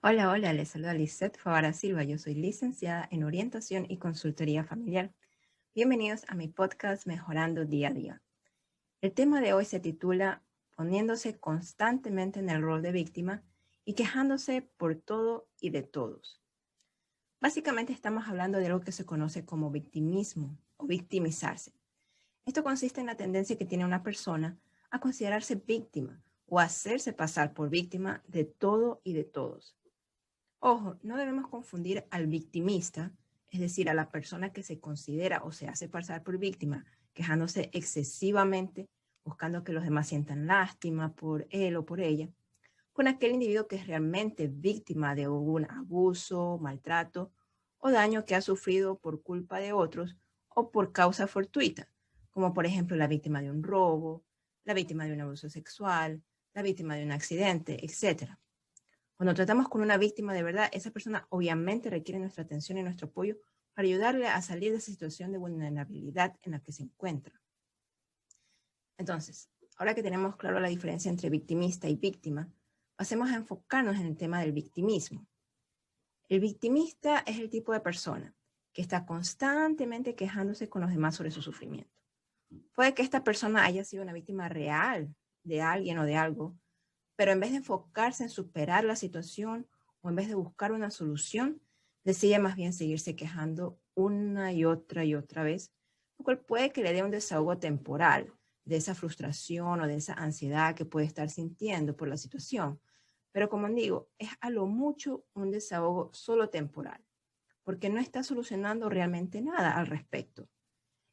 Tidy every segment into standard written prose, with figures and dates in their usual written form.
Hola, hola, les saluda Lisette Favara Silva. Yo soy licenciada en Orientación y Consultoría Familiar. Bienvenidos a mi podcast Mejorando Día a Día. El tema de hoy se titula Poniéndose constantemente en el rol de víctima y quejándose por todo y de todos. Básicamente estamos hablando de algo que se conoce como victimismo o victimizarse. Esto consiste en la tendencia que tiene una persona a considerarse víctima o a hacerse pasar por víctima de todo y de todos. Ojo, no debemos confundir al victimista, es decir, a la persona que se considera o se hace pasar por víctima, quejándose excesivamente, buscando que los demás sientan lástima por él o por ella, con aquel individuo que es realmente víctima de algún abuso, maltrato o daño que ha sufrido por culpa de otros o por causa fortuita, como por ejemplo la víctima de un robo, la víctima de un abuso sexual, la víctima de un accidente, etc. Cuando tratamos con una víctima de verdad, esa persona obviamente requiere nuestra atención y nuestro apoyo para ayudarle a salir de esa situación de vulnerabilidad en la que se encuentra. Entonces, ahora que tenemos claro la diferencia entre victimista y víctima, pasemos a enfocarnos en el tema del victimismo. El victimista es el tipo de persona que está constantemente quejándose con los demás sobre su sufrimiento. Puede que esta persona haya sido una víctima real de alguien o de algo, pero en vez de enfocarse en superar la situación o en vez de buscar una solución, decide más bien seguirse quejando una y otra vez, lo cual puede que le dé un desahogo temporal de esa frustración o de esa ansiedad que puede estar sintiendo por la situación. Pero como digo, es a lo mucho un desahogo solo temporal, porque no está solucionando realmente nada al respecto.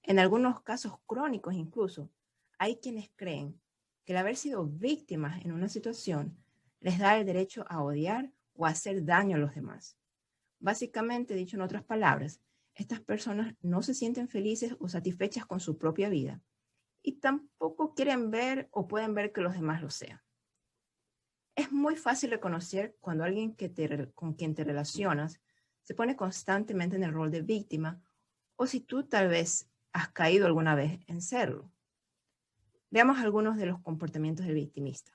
En algunos casos crónicos incluso, hay quienes creen que el haber sido víctimas en una situación les da el derecho a odiar o a hacer daño a los demás. Básicamente, dicho en otras palabras, estas personas no se sienten felices o satisfechas con su propia vida y tampoco quieren ver o pueden ver que los demás lo sean. Es muy fácil reconocer cuando alguien con quien te relacionas se pone constantemente en el rol de víctima o si tú tal vez has caído alguna vez en serlo. Veamos algunos de los comportamientos del victimista.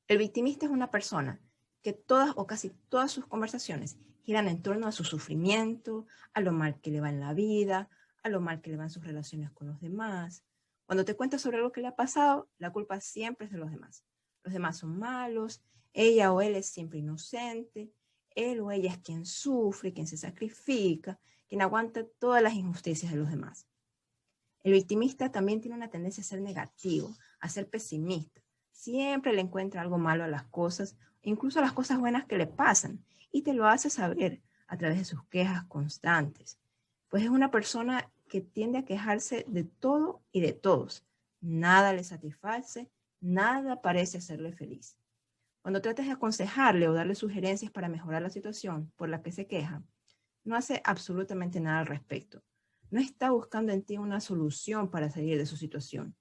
El victimista es una persona que todas o casi todas sus conversaciones giran en torno a su sufrimiento, a lo mal que le va en la vida, a lo mal que le van sus relaciones con los demás. Cuando te cuenta sobre algo que le ha pasado, la culpa siempre es de los demás. Los demás son malos, ella o él es siempre inocente, él o ella es quien sufre, quien se sacrifica, quien aguanta todas las injusticias de los demás. El victimista también tiene una tendencia a ser negativo, a ser pesimista. Siempre le encuentra algo malo a las cosas, incluso a las cosas buenas que le pasan, y te lo hace saber a través de sus quejas constantes. Pues es una persona que tiende a quejarse de todo y de todos. Nada le satisface, nada parece hacerle feliz. Cuando tratas de aconsejarle o darle sugerencias para mejorar la situación por la que se queja, no hace absolutamente nada al respecto. No está buscando en ti una solución para salir de su situación.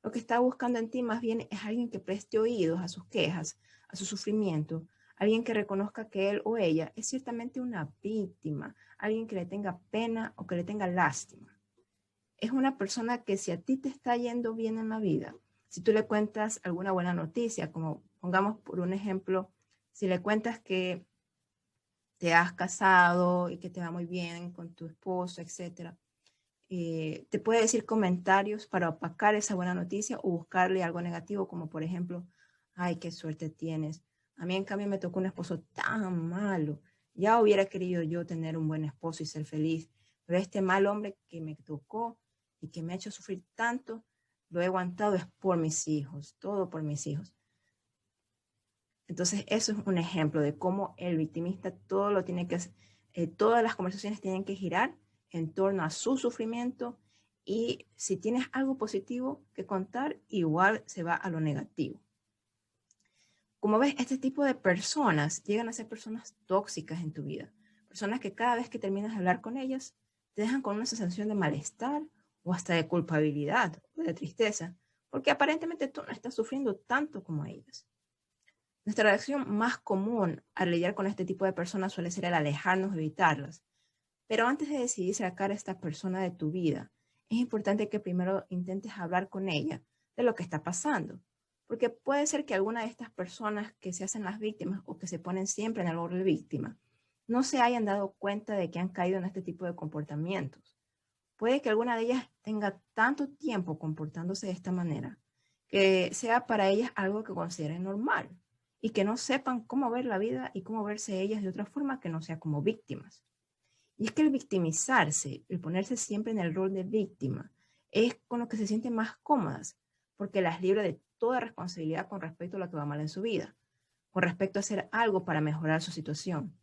Lo que está buscando en ti más bien es alguien que preste oídos a sus quejas, a su sufrimiento, alguien que reconozca que él o ella es ciertamente una víctima, alguien que le tenga pena o que le tenga lástima. Es una persona que si a ti te está yendo bien en la vida, si tú le cuentas alguna buena noticia, como pongamos por un ejemplo, si le cuentas que te has casado y que te va muy bien con tu esposo, etcétera, te puede decir comentarios para opacar esa buena noticia o buscarle algo negativo, como por ejemplo, ay, qué suerte tienes. A mí en cambio me tocó un esposo tan malo. Ya hubiera querido yo tener un buen esposo y ser feliz, pero este mal hombre que me tocó y que me ha hecho sufrir tanto, lo he aguantado es por mis hijos, todo por mis hijos. Entonces, eso es un ejemplo de cómo el victimista todo lo tiene que hacer, todas las conversaciones tienen que girar en torno a su sufrimiento y si tienes algo positivo que contar, igual se va a lo negativo. Como ves, este tipo de personas llegan a ser personas tóxicas en tu vida, personas que cada vez que terminas de hablar con ellas, te dejan con una sensación de malestar o hasta de culpabilidad o de tristeza, porque aparentemente tú no estás sufriendo tanto como ellas. Nuestra reacción más común al lidiar con este tipo de personas suele ser el alejarnos o evitarlas. Pero antes de decidir sacar a esta persona de tu vida, es importante que primero intentes hablar con ella de lo que está pasando. Porque puede ser que alguna de estas personas que se hacen las víctimas o que se ponen siempre en el rol de víctima no se hayan dado cuenta de que han caído en este tipo de comportamientos. Puede que alguna de ellas tenga tanto tiempo comportándose de esta manera que sea para ellas algo que consideren normal y que no sepan cómo ver la vida y cómo verse ellas de otra forma que no sea como víctimas. Y es que el victimizarse, el ponerse siempre en el rol de víctima, es con lo que se sienten más cómodas, porque las libra de toda responsabilidad con respecto a lo que va mal en su vida, con respecto a hacer algo para mejorar su situación.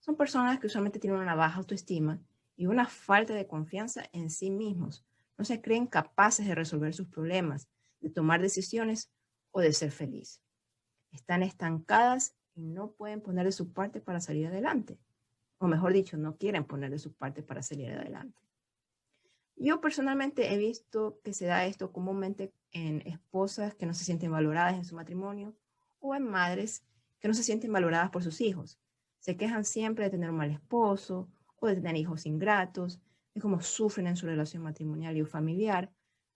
Son personas que usualmente tienen una baja autoestima y una falta de confianza en sí mismos. No se creen capaces de resolver sus problemas, de tomar decisiones o de ser feliz. Están estancadas y no pueden poner de su parte para salir adelante. O mejor dicho, no quieren poner de su parte para salir adelante. Yo personalmente he visto que se da esto comúnmente en esposas que no se sienten valoradas en su matrimonio o en madres que no se sienten valoradas por sus hijos. Se quejan siempre de tener un mal esposo o de tener hijos ingratos, de cómo sufren en su relación matrimonial y familiar,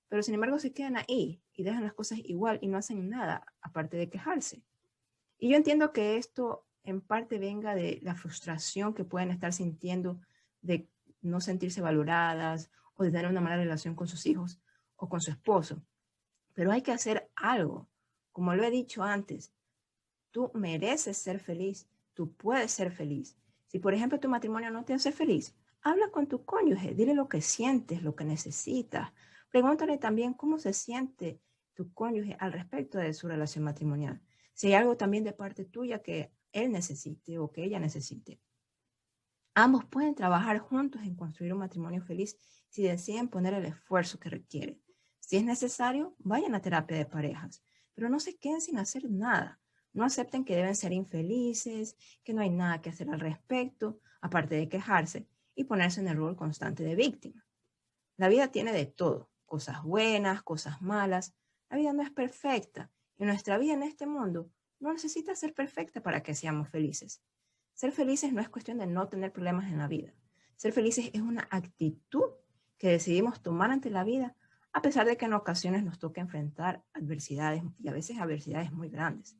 pero sin embargo se quedan ahí y dejan las cosas igual y no hacen nada aparte de quejarse. Y yo entiendo que esto en parte venga de la frustración que pueden estar sintiendo de no sentirse valoradas o de tener una mala relación con sus hijos o con su esposo. Pero hay que hacer algo. Como lo he dicho antes, tú mereces ser feliz, tú puedes ser feliz. Si por ejemplo tu matrimonio no te hace feliz, habla con tu cónyuge, dile lo que sientes, lo que necesitas. Pregúntale también cómo se siente tu cónyuge al respecto de su relación matrimonial. Si hay algo también de parte tuya que él necesite o que ella necesite. Ambos pueden trabajar juntos en construir un matrimonio feliz si deciden poner el esfuerzo que requiere. Si es necesario, vayan a terapia de parejas, pero no se queden sin hacer nada. No acepten que deben ser infelices, que no hay nada que hacer al respecto, aparte de quejarse y ponerse en el rol constante de víctima. La vida tiene de todo, cosas buenas, cosas malas. La vida no es perfecta y nuestra vida en este mundo no necesita ser perfecta para que seamos felices. Ser felices no es cuestión de no tener problemas en la vida. Ser felices es una actitud que decidimos tomar ante la vida, a pesar de que en ocasiones nos toca enfrentar adversidades y a veces adversidades muy grandes.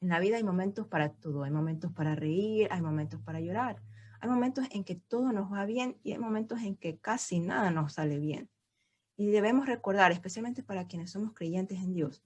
En la vida hay momentos para todo. Hay momentos para reír, hay momentos para llorar. Hay momentos en que todo nos va bien y hay momentos en que casi nada nos sale bien. Y debemos recordar, especialmente para quienes somos creyentes en Dios,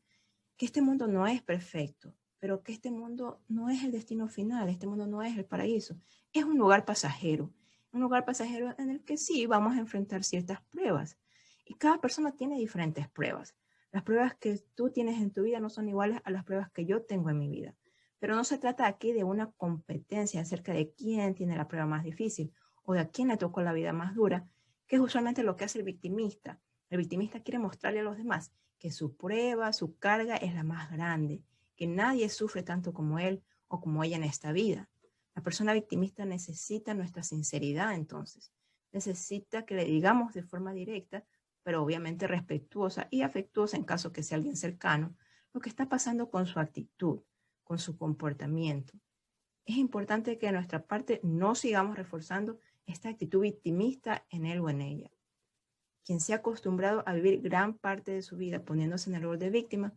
que este mundo no es perfecto, pero que este mundo no es el destino final, este mundo no es el paraíso, es un lugar pasajero en el que sí vamos a enfrentar ciertas pruebas. Y cada persona tiene diferentes pruebas. Las pruebas que tú tienes en tu vida no son iguales a las pruebas que yo tengo en mi vida. Pero no se trata aquí de una competencia acerca de quién tiene la prueba más difícil o de a quién le tocó la vida más dura, que es usualmente lo que hace el victimista. El victimista quiere mostrarle a los demás que su prueba, su carga es la más grande, que nadie sufre tanto como él o como ella en esta vida. La persona victimista necesita nuestra sinceridad entonces. Necesita que le digamos de forma directa, pero obviamente respetuosa y afectuosa en caso que sea alguien cercano, lo que está pasando con su actitud, con su comportamiento. Es importante que de nuestra parte no sigamos reforzando esta actitud victimista en él o en ella. Quien se ha acostumbrado a vivir gran parte de su vida poniéndose en el rol de víctima,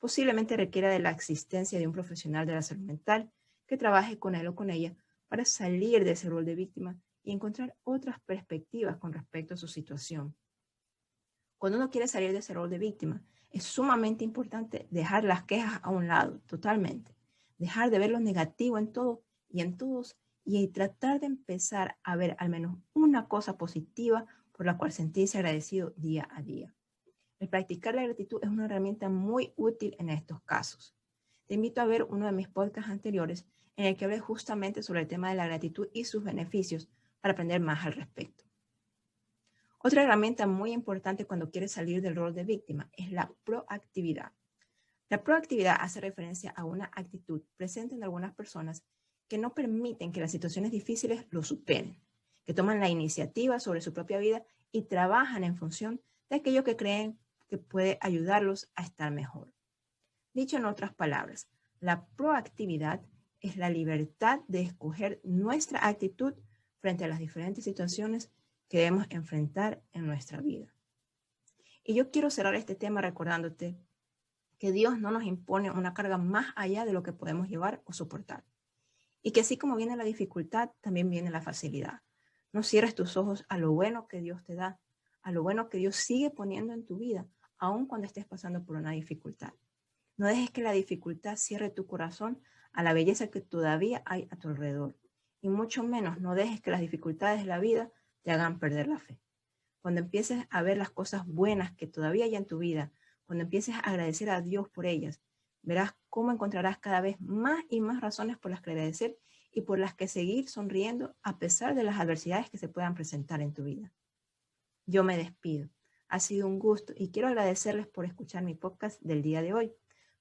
posiblemente requiera de la existencia de un profesional de la salud mental que trabaje con él o con ella para salir de ese rol de víctima y encontrar otras perspectivas con respecto a su situación. Cuando uno quiere salir de ese rol de víctima, es sumamente importante dejar las quejas a un lado, totalmente. Dejar de ver lo negativo en todo y en todos y tratar de empezar a ver al menos una cosa positiva por la cual sentirse agradecido día a día. El practicar la gratitud es una herramienta muy útil en estos casos. Te invito a ver uno de mis podcasts anteriores en el que hablé justamente sobre el tema de la gratitud y sus beneficios para aprender más al respecto. Otra herramienta muy importante cuando quieres salir del rol de víctima es la proactividad. La proactividad hace referencia a una actitud presente en algunas personas que no permiten que las situaciones difíciles lo superen, que toman la iniciativa sobre su propia vida y trabajan en función de aquello que creen que puede ayudarlos a estar mejor. Dicho en otras palabras, la proactividad es la libertad de escoger nuestra actitud frente a las diferentes situaciones que debemos enfrentar en nuestra vida. Y yo quiero cerrar este tema recordándote que Dios no nos impone una carga más allá de lo que podemos llevar o soportar. Y que así como viene la dificultad, también viene la facilidad. No cierres tus ojos a lo bueno que Dios te da, a lo bueno que Dios sigue poniendo en tu vida, aun cuando estés pasando por una dificultad. No dejes que la dificultad cierre tu corazón a la belleza que todavía hay a tu alrededor. Y mucho menos no dejes que las dificultades de la vida te hagan perder la fe. Cuando empieces a ver las cosas buenas que todavía hay en tu vida, cuando empieces a agradecer a Dios por ellas, verás cómo encontrarás cada vez más y más razones por las que agradecer y por las que seguir sonriendo a pesar de las adversidades que se puedan presentar en tu vida. Yo me despido. Ha sido un gusto y quiero agradecerles por escuchar mi podcast del día de hoy.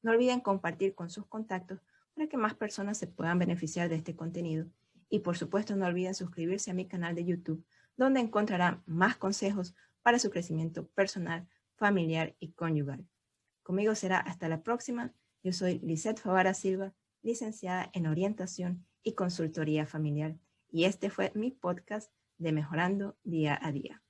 No olviden compartir con sus contactos para que más personas se puedan beneficiar de este contenido. Y por supuesto no olviden suscribirse a mi canal de YouTube, donde encontrarán más consejos para su crecimiento personal, familiar y conyugal. Conmigo será hasta la próxima. Yo soy Lisette Favara Silva, licenciada en Orientación y Consultoría Familiar. Y este fue mi podcast de Mejorando Día a Día.